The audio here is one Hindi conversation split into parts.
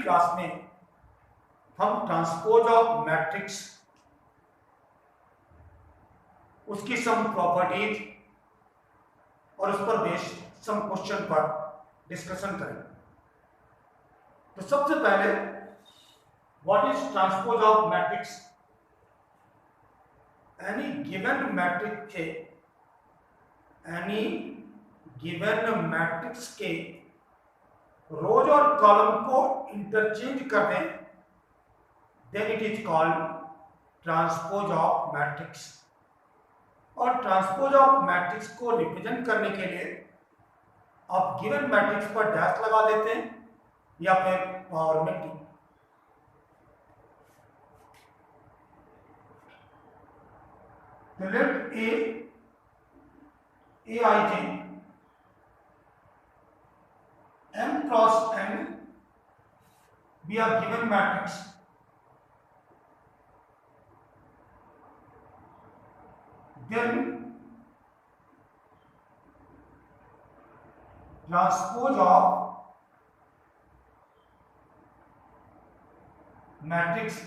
क्लास में हम ट्रांसपोज ऑफ मैट्रिक्स, उसकी सम प्रॉपर्टीज और उस पर बेस्ड सम क्वेश्चन पर डिस्कशन करेंगे। तो सबसे पहले what is transpose of matrix? Any given matrix के रोज और कॉलम को इंटरचेंज कर दें, then it is called transpose of matrix. और ट्रांसपोज ऑफ मैट्रिक्स को रिप्रेजेंट करने के लिए आप गिवन मैट्रिक्स पर डैश लगा देते हैं या फिर पावर में टी। तो late A I J m cross n be a given matrix, then transpose of matrix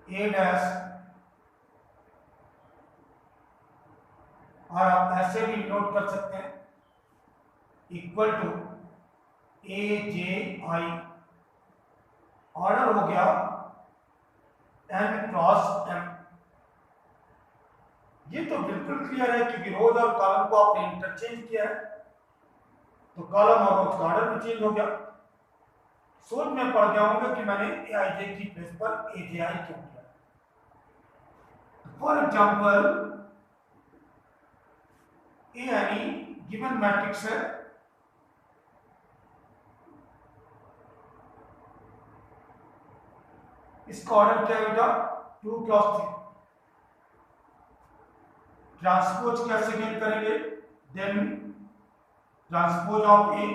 A dash, और आप ऐसे भी नोट कर सकते हैं equal to A J I, order हो गया n क्रॉस m। ये तो बिल्कुल क्लियर है क्योंकि रोज और कॉलम को आपने इंटरचेंज किया है, तो कॉलम और रोज का ऑर्डर भी चेंज हो गया। सोच में पड़ गया होगा कि मैंने ए आई जे की प्लेस पर ए जे आई क्यों किया। फॉर एग्जाम्पल ए यानी गिवन मैट्रिक्स है, इसका ऑर्डर क्या है बेटा? 2 क्रॉस 3। ट्रांसपोज कैसे गेन करेंगे? Then transpose of A,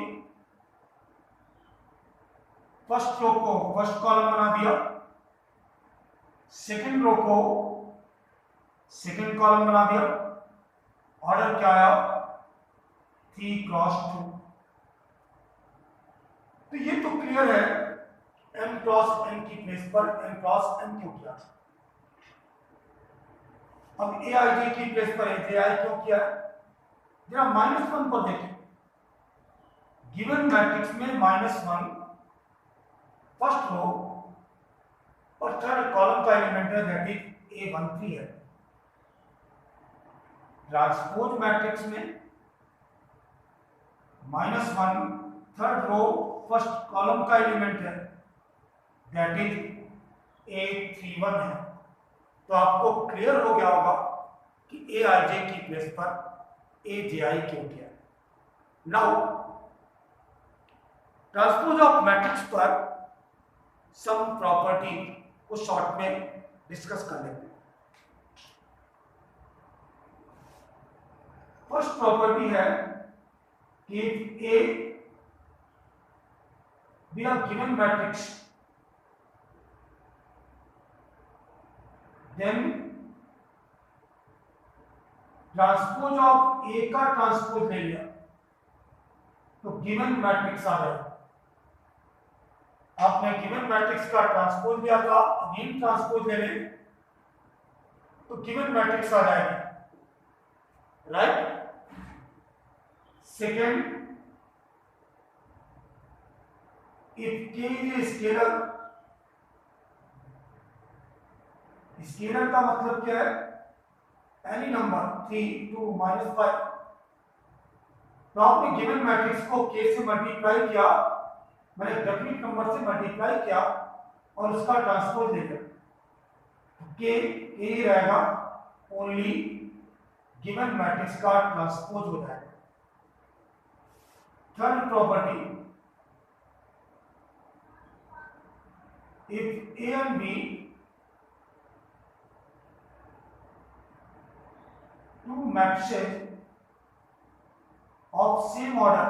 first row को फर्स्ट कॉलम बना दिया, सेकंड रो को सेकंड कॉलम बना दिया, ऑर्डर क्या आया? 3 क्रॉस 2। तो ये तो क्लियर है m क्रॉस n की प्लेस पर m क्रॉस n क्यों किया। अब ए आई जे की प्लेस पर ए जे आई क्यों किया? जरा -1 पर देखें। गिवन मैट्रिक्स में -1 फर्स्ट रो और थर्ड कॉलम का एलिमेंट है, दैट इज A13 है। ट्रांसपोज मैट्रिक्स में -1 थर्ड रो फर्स्ट कॉलम का एलिमेंट है, दैट इज A31 है। तो आपको क्लियर हो गया होगा कि ए आई जे की प्लेस पर ए जे आई क्यों किया। नाउ ट्रांसपोज ऑफ मैट्रिक्स पर सम प्रॉपर्टी को शॉर्ट में डिस्कस कर लेते हैं। फर्स्ट प्रॉपर्टी है कि A be a given matrix, then transpose of A का ट्रांसपोज ले लिया तो गिवन मैट्रिक्स आ जाएगा। आपने गिवन मैट्रिक्स का ट्रांसपोज लिया था, अगेन ट्रांसपोज ले लें तो गिवन मैट्रिक्स आ जाएगी, right. Second, if k is scalar, scalar का मतलब क्या है? Any number 3, 2, -5। तो आपने गिवन मैट्रिक्स को k से मल्टीप्लाई किया, मैंने डेफिनिट नंबर से मल्टीप्लाई किया और उसका ट्रांसपोज ले लिया, k ही रहेगा, ओनली गिवन मैट्रिक्स का ट्रांसपोज हो जाएगा। Third property, if A and B, two matrices of same order,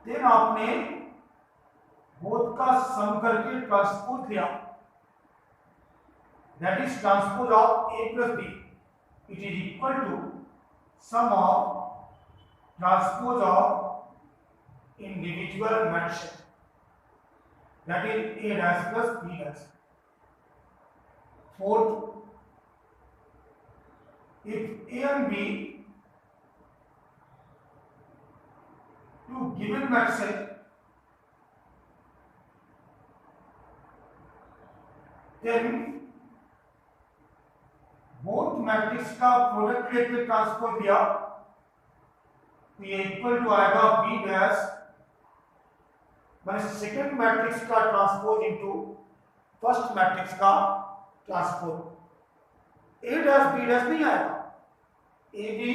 then आपने बोथ का सम करके ट्रांसपोज लिया, that is transpose of A plus B it is equal to sum of transpose of individual matrices, that is A dash plus B dash. Fourth, if A and B two given matrices, then both matrix का प्रोडक्ट लेके ट्रांसपोज दिया तो ये इक्वल टू आएगा बी डैश माने सेकंड मैट्रिक्स का ट्रांसपोज इनटू फर्स्ट मैट्रिक्स का ट्रांसपोज। ए डैश बी डैश नहीं आएगा, ए बी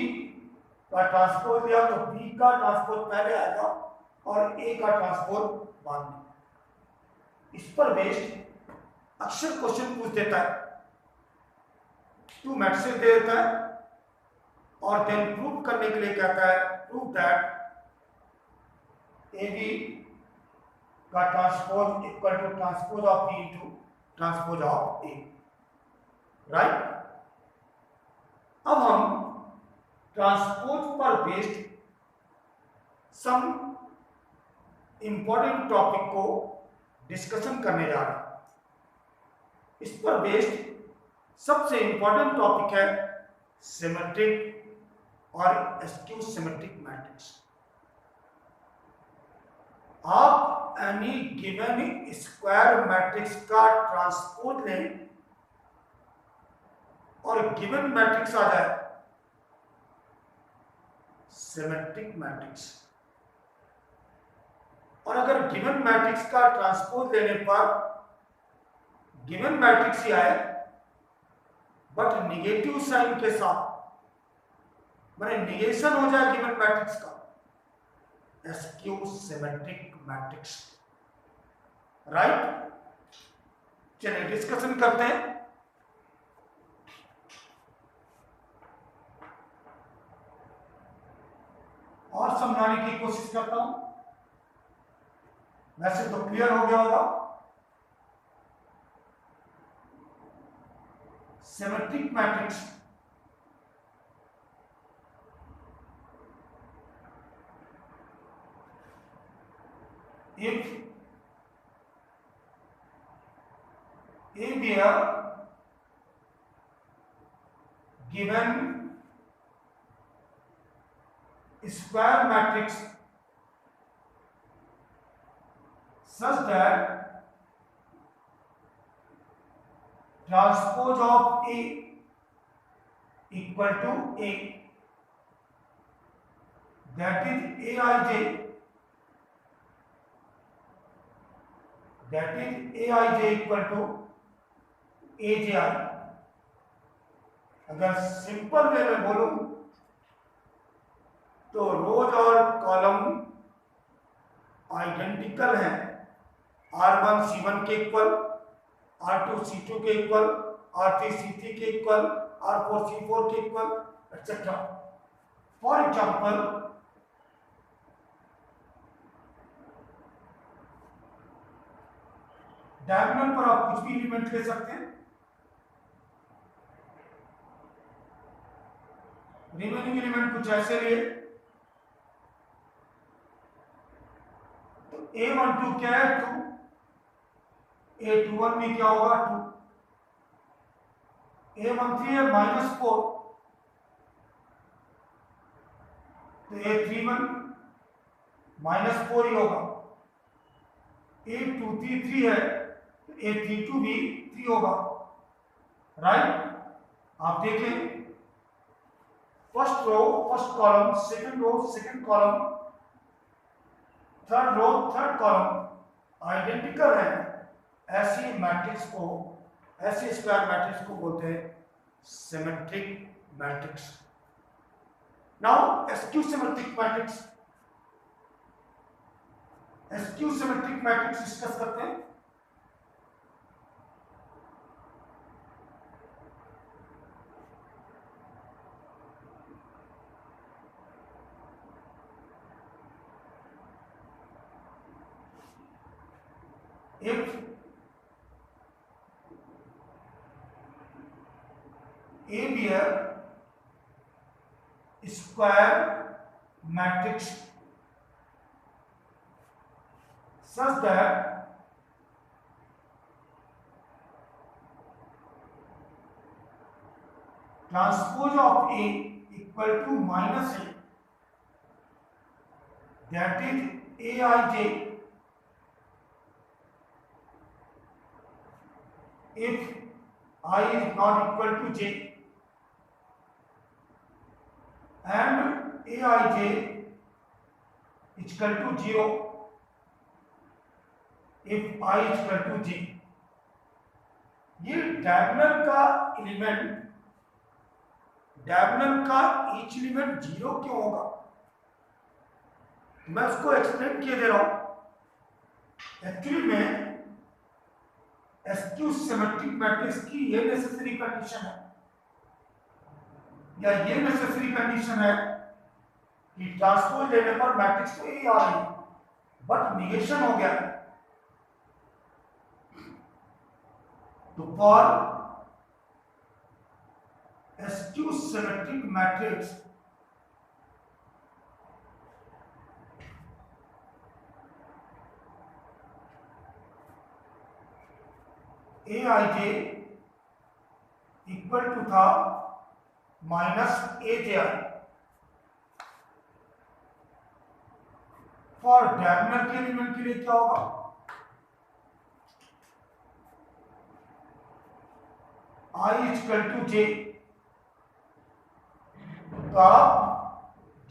का ट्रांसपोज दिया तो बी का ट्रांसपोज पहले आएगा और ए का ट्रांसपोज बाद में। इस पर बेस्ड अक्सर क्वेश्चन पूछ देता है, टू मैट्रिसेस दे देता है और देन प्रूव करने के लिए कहता है प्रूव दैट ए बी का transpose equal to transpose of B into transpose of A, right. अब हम ट्रांसपोज पर बेस्ड सम इंपॉर्टेंट टॉपिक को डिस्कशन करने जा रहे हैं। इस पर बेस्ड सबसे इंपॉर्टेंट टॉपिक है सिमेट्रिक और एस्क्यू सिमेट्रिक मैट्रिक्स। आप एनी गिवन स्क्वायर मैट्रिक्स का ट्रांसपोज लें और गिवन मैट्रिक्स आ जाए सिमेट्रिक मैट्रिक्स, और अगर गिवन मैट्रिक्स का ट्रांसपोज लेने पर गिवन मैट्रिक्स ही आए बट निगेटिव साइन के साथ, माने निगेशन हो जाए गिवन मैट्रिक्स का, एस्क्यू सिमेट्रिक मैट्रिक्स, राइट। चलिए डिस्कशन करते हैं। और समझाने की कोशिश करता हूं, वैसे तो क्लियर हो गया होगा। Symmetric matrix if A be a given square matrix such that transpose of A equal to A, that is Aij, that is Aij equal to Aj। अगर सिंपल वे में बोलूं तो रोज और कॉलम आइडेंटिकल हैं, R1 C1 के इक्वल, R2 C2 के इक्वल, R3 C3 के इक्वल, R4 C4 के equal, etcetera. For example diagonal पर आप कुछ भी एलिमेंट ले सकते हैं, रिमेनिंग एलिमेंट कुछ ऐसे लिए तो A12 क्या है 2, A21 में क्या होगा 2, A13 है -4 तो A31 -4 ही होगा, A233 है तो A32 भी 3 होगा, राइट। आप देखें first row first column, second row second column, third row third column identical है। ऐसी मैट्रिक्स को, ऐसी स्क्वायर मैट्रिक्स को बोलते हैं symmetric matrix. Now askew symmetric matrix, askew symmetric matrix discuss करते हैं। If A be a square matrix such that transpose of A equal to minus A, that is Aij, if I is not equal to J, and Aij is equal to 0 if I is equal to J। ये डायगोनल का एलिमेंट, डायगोनल का ईच एलिमेंट 0 क्यों होगा, मैं उसको एक्सप्लेन किए दे रहा हूं। एक्चुअली में एसक्यू सिमेट्रिक मैट्रिक्स की ये नेसेसरी कंडीशन है, या ये नेसेसरी कंडीशन है कि ट्रांसपोज लेने पर मैट्रिक्स तो ए आ रही है, बट निगेशन हो गया। तो for skew symmetric matrix Aij equal to था माइनस Aj। फॉर डायगोनल के एलिमेंट के लिए क्या होगा, I इक्वल टू J, तो आप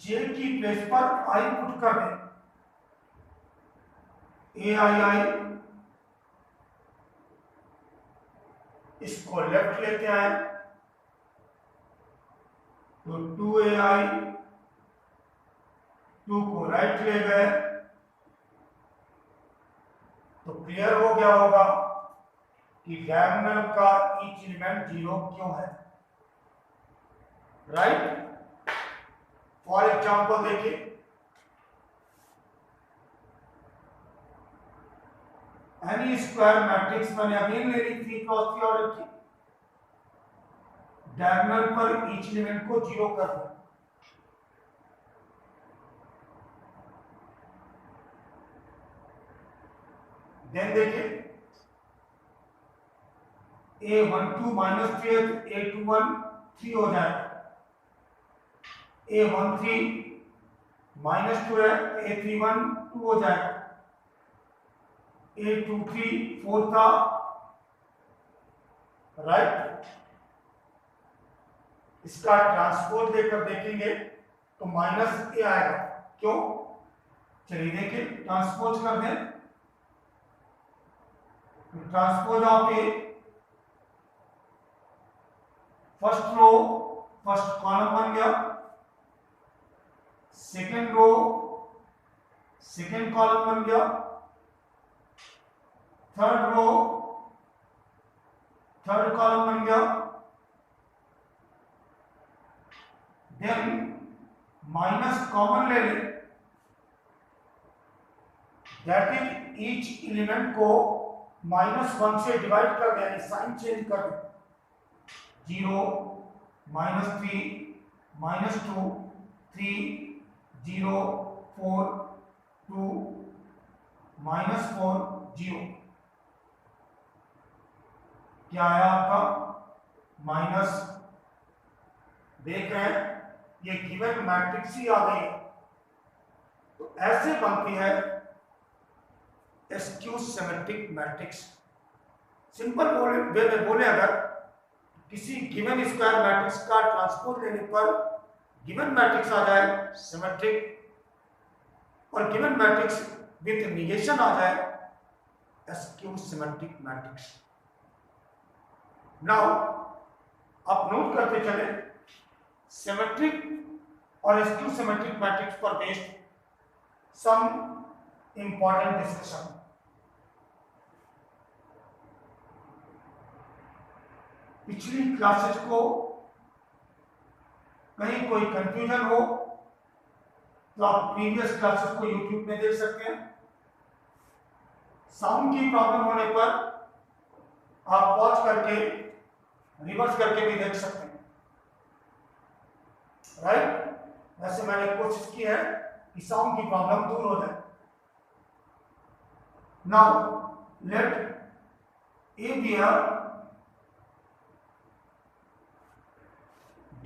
J की प्लेस पर I पुट कर दें, Ai, इसको लेफ्ट लेते आए तो 2ai, 2 को राइट ले गए, तो क्लियर हो गया होगा कि डायगोनल का ईच एलिमेंट 0 क्यों है, राइट। फॉर एग्जांपल देखिए, एनी स्क्वायर मैट्रिक्स मैंने अगेन ले ली 3 क्रॉस 3 ऑर्डर की, डायगोनल पर ईच एलिमेंट को 0 कर दिया। देन देखिए A12 माइनस 3 है तो A21 3 हो जाएगा, A13 माइनस 2 है A31 2 हो जाएगा, A23 4 था, राइट। इसका ट्रांसपोज लेकर देखेंगे तो माइनस ए आएगा, क्यों, चलिए देखिए ट्रांसपोज कर दें, transpose of A, first row first column बन गया, सेकेंड रो सेकेंड कॉलम बन गया, थर्ड रो थर्ड कॉलम बन गया, देन माइनस कॉमन ले लें, दैट इज ईच एलिमेंट को -1 से डिवाइड कर दें, साइन चेंज कर दें, 0 -3 -2 3 0 4 2 -4 0, क्या आया आपका माइनस, देख रहे हैं ये गिवन मैट्रिक्स ही आ गई है। तो ऐसे बनती है SQ symmetric matrix. Simple way में बोले, अगर किसी गिवन स्क्वायर मैट्रिक्स का ट्रांसपोज लेने पर गिवन मैट्रिक्स आ जाए सिमेट्रिक, और गिवन मैट्रिक्स विथ निगेशन आ जाए एसक्यू सिमेट्रिक मैट्रिक्स। नाउ आप नोट करते चले, सिमेट्रिक और एसक्यू सिमेट्रिक मैट्रिक्स पर बेस्ड सम इंपॉर्टेंट डिस्कशन। पिछली क्लासेस को कहीं कोई कंफ्यूजन हो तो आप प्रीवियस क्लासेस को यूट्यूब में देख सकते हैं। साउंड की प्रॉब्लम होने पर आप पॉज करके रिवर्स करके भी देख सकते हैं, राइट। वैसे मैंने कोशिश की है कि साउंड की प्रॉब्लम दूर हो जाए। Now let A be a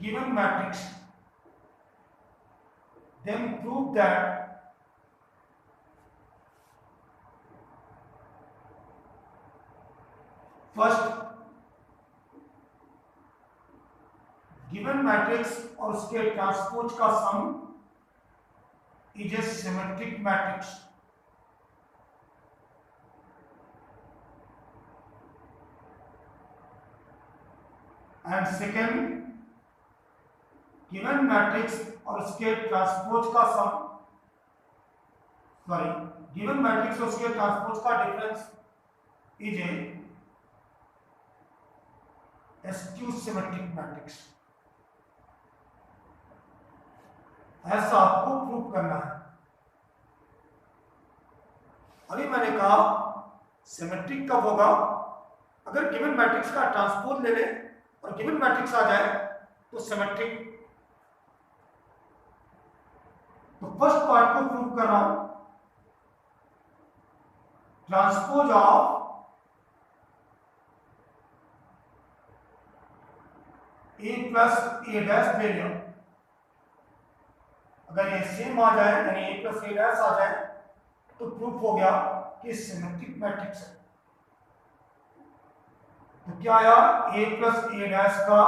given matrix, then prove that first given matrix और उसके ट्रांसपोज का सम is a symmetric matrix. And second, given matrix और उसके ट्रांसपोज का सम, सॉरी, गिवन मैट्रिक्स और उसके ट्रांसपोज का difference is A skew symmetric matrix. ऐसा आपको प्रूव करना है। अभी मैंने कहा सिमेट्रिक कब होगा, अगर गिवन मैट्रिक्स का ट्रांसपोज ले ले और गिवन मैट्रिक्स आ जाए तो सिमेट्रिक। तो फर्स्ट पार्ट को प्रूव कर रहा हूं, transpose of A plus A dash ले लिया। अगर ये सेम आ जाए यानी ए प्लस ए डैश आ जाए तो प्रूफ हो गया कि सिमेट्रिक मैट्रिक्स है। तो क्या आया, ए प्लस ए डैश का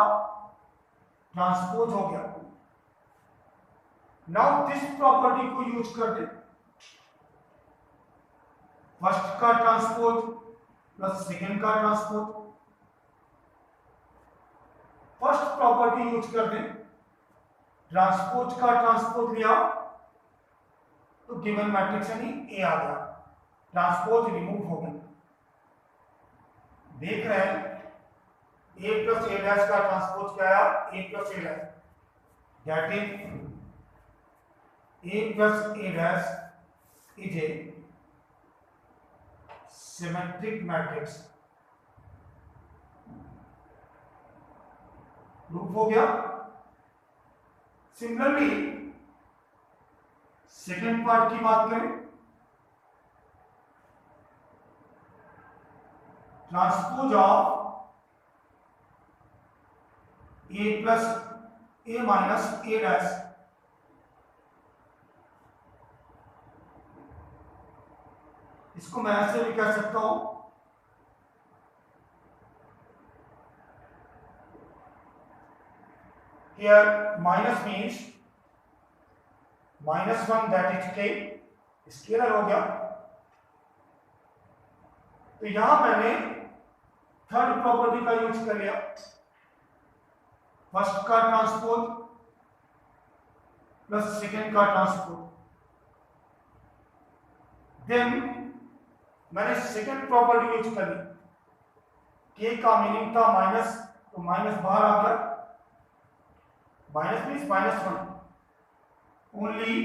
ट्रांसपोज हो गया। नाउ दिस प्रॉपर्टी को यूज कर दे, फर्स्ट का ट्रांसपोज प्लस सेकेंड का ट्रांसपोज। फर्स्ट प्रॉपर्टी यूज कर दे, ट्रांसपोज का ट्रांसपोज लिया तो गिवन मैट्रिक्स यानी ए आ गया, ट्रांसपोज रिमूव हो गया। देख रहे हैं ए प्लस ए डैश का ट्रांसपोज क्या आया, A plus A dash, that is A plus A dash is a symmetric matrix. Proof हो गया। सिमिलरली सेकेंड पार्ट की बात करें, transpose of A plus A minus A dash, इसको मैं ऐसे भी कह सकता हूं, here minus means -1 that is k, scalar हो गया। तो यहां मैंने थर्ड प्रॉपर्टी का यूज कर लिया, फर्स्ट का ट्रांसपोज प्लस सेकेंड का ट्रांसपोज। देन मैंने सेकेंड प्रॉपर्टी यूज कर ली, के का मीनिंग था माइनस, तो माइनस बाहर आ गया, माइनस मीन्स -1, ओनली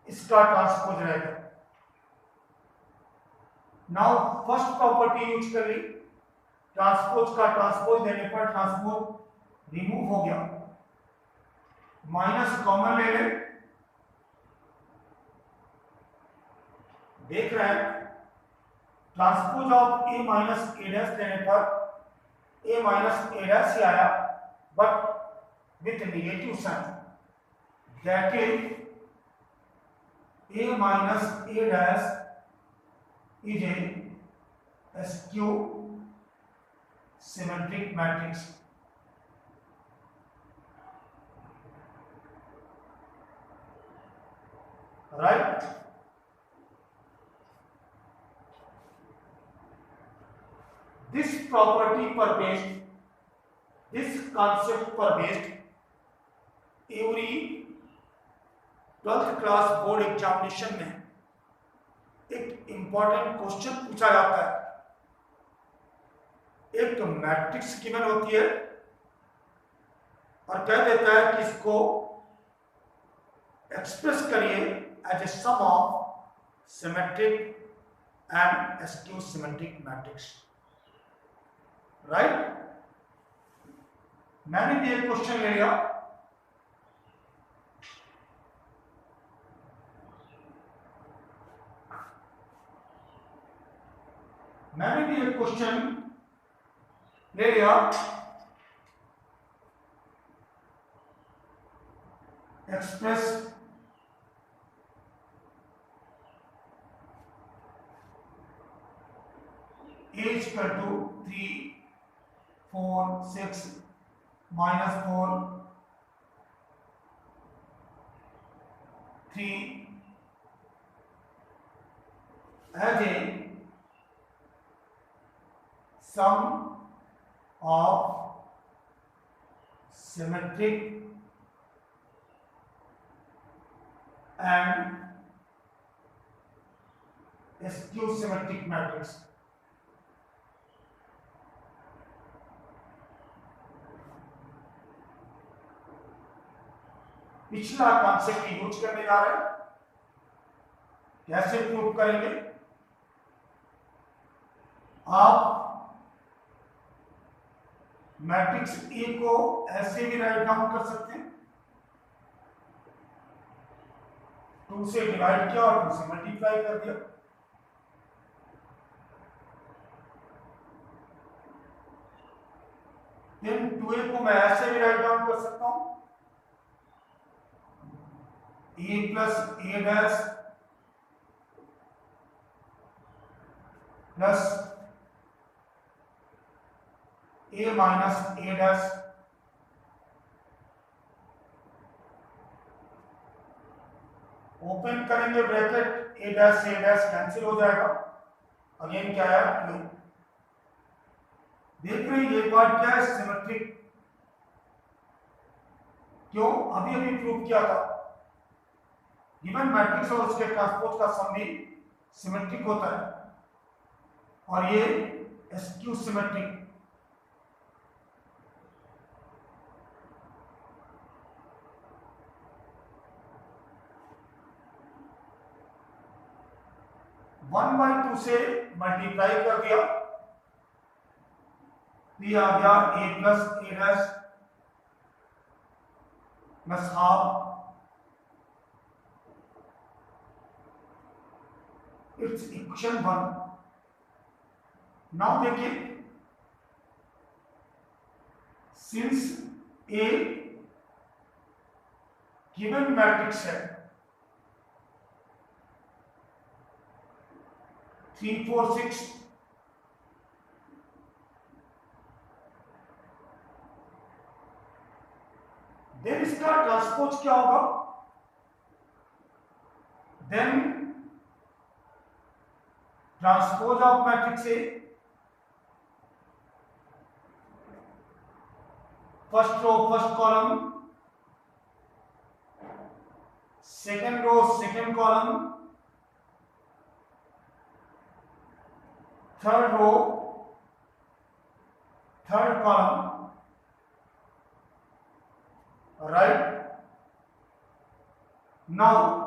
इसका ट्रांसपोज रहेगा। नाउ फर्स्ट प्रॉपर्टी यूज कर ली, ट्रांसपोज का ट्रांसपोज देने पर ट्रांसपोज रिमूव हो गया, माइनस कॉमन ले ले। देख रहे हैं transpose of A minus A dash देने पर ए माइनस ए डैश ही आया, but with negative sign, that is a minus a dash is a skew symmetric matrix. Right? This property per based, this concept पर based every 12th class board examination में एक इंपॉर्टेंट क्वेश्चन पूछा जाता है। एक मैट्रिक्स गिवन होती है और कह देता है कि इसको एक्सप्रेस करिए as a sum of symmetric and skew symmetric matrix. Right, मैंने भी एक क्वेश्चन ले लिया, क्वेश्चन ले लिया, express a equal to 3 4 6 minus 4 3 as a sum of symmetric and skew symmetric matrix. पिछला कॉन्सेप्ट यूज करने जा रहे हैं, कैसे प्रूव करेंगे। आप मैट्रिक्स ए को ऐसे भी राइट डाउन कर सकते हैं, 2 से डिवाइड किया और 2 से मल्टीप्लाई कर दिया। देन 2a को मैं ऐसे भी राइट डाउन कर सकता हूं, a plus a dash plus a minus a dash open करेंगे ब्रैकेट, a डैश से a डैश कैंसिल हो जाएगा। अगेन क्या है, देख रहे हैं ये पार्ट क्या है, सिमेट्रिक। क्यों, अभी अभी प्रूव किया था गिवन मैट्रिक्स और उसके ट्रांसपोज का सम भी सिमेट्रिक होता है, और ये स्क्यू सिमेट्रिक। वन बाई 2 से मल्टीप्लाई कर दिया, ये आ गया a plus a dash plus half, it's equation 1। Now देखिए, सिंस a गिवन मैट्रिक्स है 3 4 6, देन इसका ट्रांसपोज क्या होगा, then transpose of matrix A, first row first column, second row second column, third row third column, right. Now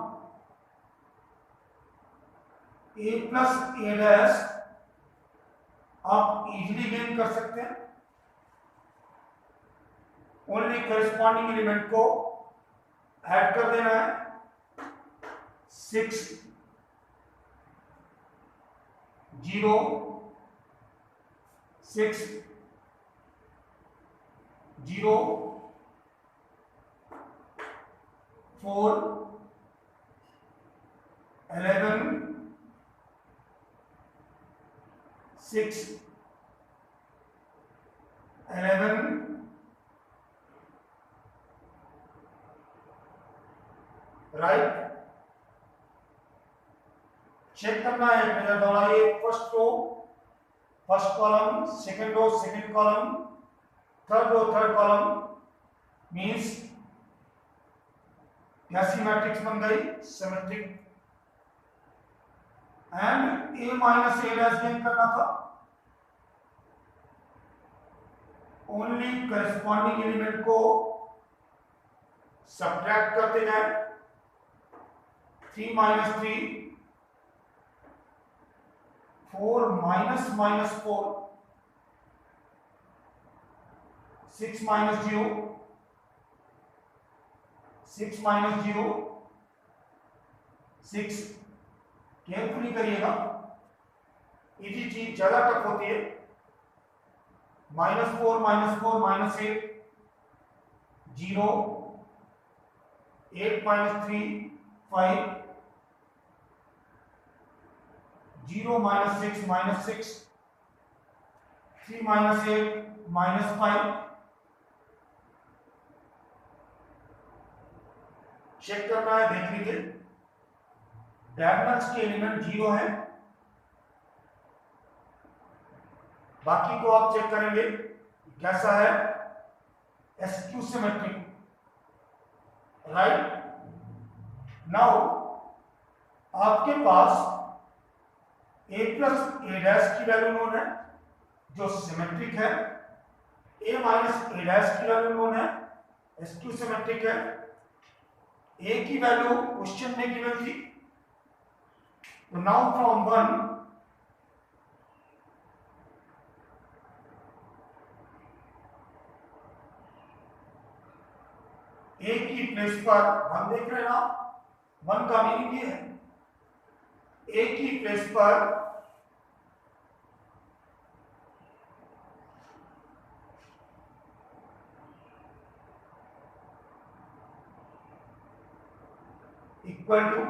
a plus a dash आप इजीली गेन कर सकते हैं, ओनली करस्पॉन्डिंग एलिमेंट को ऐड कर देना है, 6 0 6 0 4 11 6 11 राइट। चेक करना है मेरे द्वारा, ये first row first column, second row second column, third row third column, means कैसी मैट्रिक्स बन गई, symmetric. And a minus a dash gain करना था, ओनली करस्पॉन्डिंग एलिमेंट को सब्ट्रैक्ट करते जाए, 3 minus 3 4 minus minus 4 6 minus 0 6 minus 0 6, carefully करिएगा, इजी चीज ज्यादा टफ होती है। -4 -8 0 8 -3 5 0 -6 -6 3 -8 -5। चेक करना है, देख लीजिए डायगोनल्स के एलिमेंट 0 है, बाकी को आप चेक करेंगे कैसा है, एसक्यू सिमेट्रिक, राइट। नाउ आपके पास a प्लस a डैश की वैल्यू नोन है जो सिमेट्रिक है, a माइनस a डैश की वैल्यू नोन है, एसक्यू सिमेट्रिक है। a की वैल्यू क्वेश्चन में गिवन थी, तो नाउ फ्रॉम 1 a की प्लेस पर 1 देख रहे हैं ना, 1 का मीनिंग ये है a की प्लेस पर equal to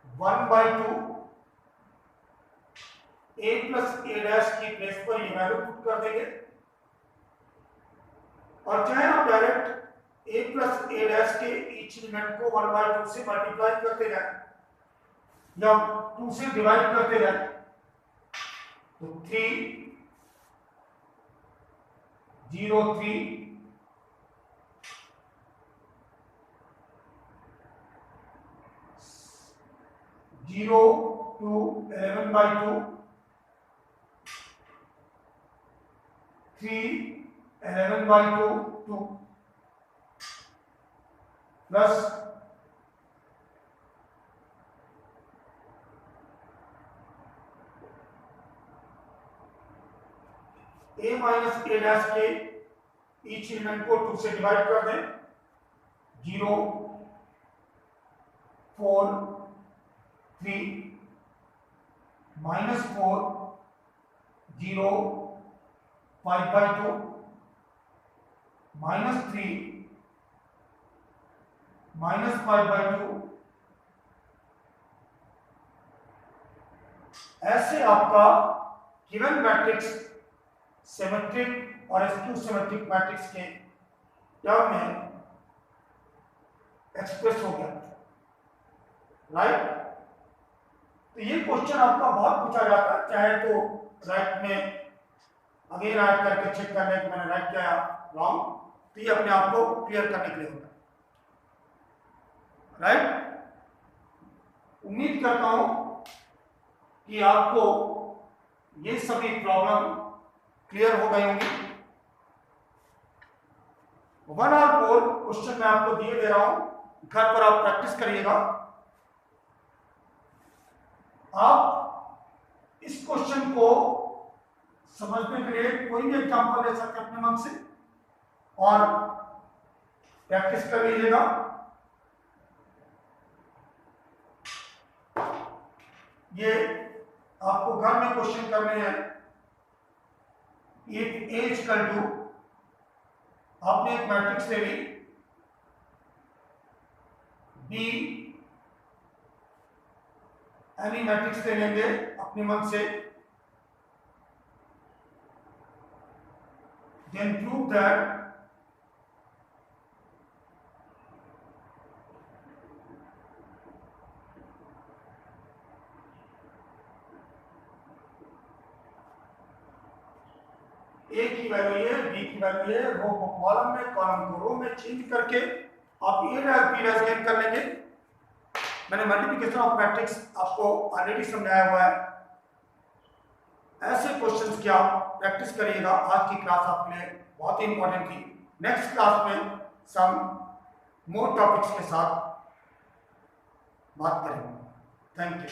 1/2 a plus a dash की प्लेस पर ये वैल्यू पुट कर देंगे, और चाहे आप direct a plus a dash के ईच एलिमेंट को 1/2 से मल्टीप्लाई करते जाए या 2 से डिवाइड करते जाए, तो 3 0 3 0 2 11/2 3 11/2 2 plus a minus a dash के ईच एलिमेंट को 2 से डिवाइड कर दें, 0 4 3 -4 0 5/2 -3 -5/2। ऐसे आपका गिवन मैट्रिक्स सिमेट्रिक और स्क्यू सिमेट्रिक मैट्रिक्स के टर्म में एक्सप्रेस हो गया, राइट। तो ये क्वेश्चन आपका बहुत पूछा जाता है, चाहे तो राइट में अगेन राइट करके चेक करने कि मैंने राइट किया रॉन्ग, तो ये अपने आप को क्लियर करने के लिए होता है, राइट। उम्मीद करता हूं कि आपको ये सभी प्रॉब्लम क्लियर हो गई होंगी। 1 और 4 क्वेश्चन मैं आपको दिए दे रहा हूं, घर पर आप प्रैक्टिस करिएगा। आप इस क्वेश्चन को समझने के लिए कोई भी एग्जांपल ले सकते हैं अपने मन से और प्रैक्टिस कर लीजिएगा। ये आपको घर में क्वेश्चन करने हैं। इफ a इक्वल टू, आपने एक मैट्रिक्स ले ली, b एनी मैट्रिक्स ले लेंगे अपने मन से, then prove that ए की वैल्यू ये, बी की वैल्यू ये, रो को कॉलम में, कॉलम को रो में चेंज करके आप ए डैश बी डैश गेन कर लेंगे। मैंने मल्टीप्लिकेशन ऑफ मैट्रिक्स आपको ऑलरेडी समझाया हुआ है। ऐसे क्वेश्चंस की आप प्रैक्टिस करिएगा। आज की क्लास आपके लिए बहुत ही इंपॉर्टेंट थी। नेक्स्ट क्लास में सम मोर टॉपिक्स के साथ बात करेंगे। Thank you.